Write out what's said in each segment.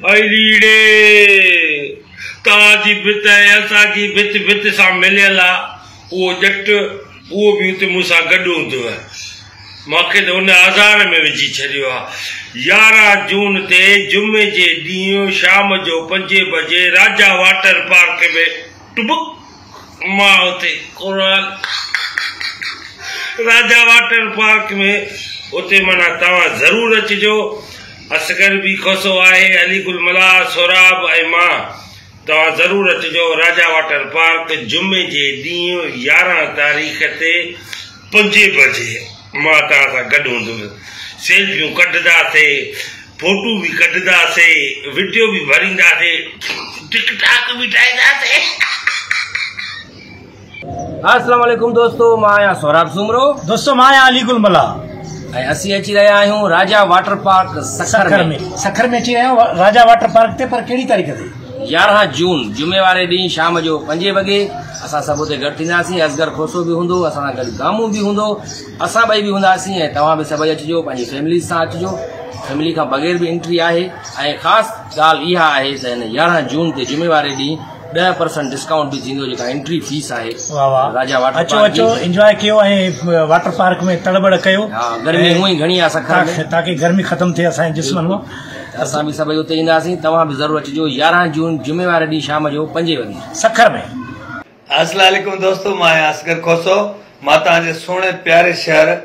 अरीड़े ताजी बित असांजी बित बित सां मिलियल आहे उहो जट उहो बि हुते मूंसां गॾु हूंदो आहे। मूंखे त उन आज़ार में विझी छॾियो आहे। 11 जून ते जुमे जे ॾींहुं शाम जो 5 बजे राजा वाटर पार्क में टुबुक मां हुते राजा वाटर पार्क में उते माना तव्हां ज़रूर अचिजो। असगर भी खोसो आहे, अलीगुल मला, सोराब ऐं मां तव्हां ज़रूर अचिजो। राजा वाटर पार्क जुमे जे ॾींहुं 11 तारीख़ ते 5 बजे मां तव्हां सां गॾु हूंदुमि। सेल्फियूं कढंदासीं, फोटू भी कढंदासीं, वीडियो भी भरींदासीं, टिकटॉक भी ठाहींदासीं। अस्सलाम वालेकुम दोस्तों, मां आहियां सोराब सुमरो। दोस्तों मां आहियां अलीगुल मला ऐं असीं अची रहिया आहियूं राजा वाटर पार्क सखर में अची रहिया आहियूं राजा वाटर पार्क ते। पर कहिड़ी तारीख़ ते? 11 जून जुमे वारे ॾींहुं शाम जो 5 वॻे असां सभु हुते गॾु थींदासीं। असगर खोसो भी हूंदो, असां सां गॾु गामू भी हूंदो, असां ॿई भी हूंदासीं ऐं तव्हां भी सभई अचिजो, पंहिंजी फैमिली सां अचिजो। फैमिली खां बग़ैर भी एंट्री आहे। ऐं ख़ासि ॻाल्हि इहा आहे त हिन 11 जून ते जुमे वारे ॾींहुं 10% डिस्काउंट भी थींदो, जेका एंट्री फीस आहे। राजा वाटर अचो अचो एंजॉय कयो ऐं वाटर पार्क में तड़बड़ कयो। गर्मी हूअं ई घणी आहे सखर में, ताकि गर्मी ख़त्म थिए असांजे जिस्मनि मां। असां भी सभई उते ईंदासीं, तव्हां भी ज़रूर अचिजो। 11 जून जुमे वारे ॾींहुं शाम जो 5 वॻे सखर में। अस्सलाम वालेकुम दोस्तों, मां आहियां असगर खोसो। मां तव्हांजे सुहिणे प्यारे शहर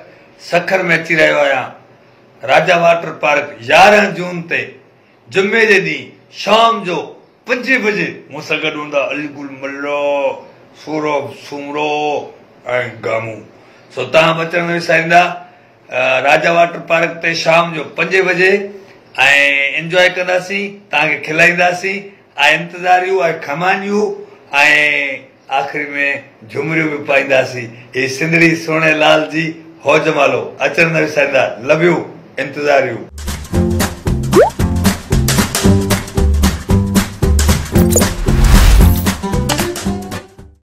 सखर में अची रहियो आहियां। राजा वाटर पार्क 11 जून ते जुमे जे ॾींहुं शाम जो 5 बजे मूंसां गॾु हूंदा अलीगुल मल्लो, सोरब सुमरो ऐं गामू। सो तव्हां बि अचण न विसारींदा राजा वाटर पार्क ते शाम जो 5 बजे ऐं एंजॉय कंदासीं, तव्हांखे खिलाईंदासीं ऐं इंतज़ारियूं ऐं खमानियूं ऐं आख़िरी में झुमरियूं भी पाईंदासीं। हे सिंधड़ी सोने लाल जी हौज मालो, अचण न विसारींदा। Love U, इंतज़ारियूं।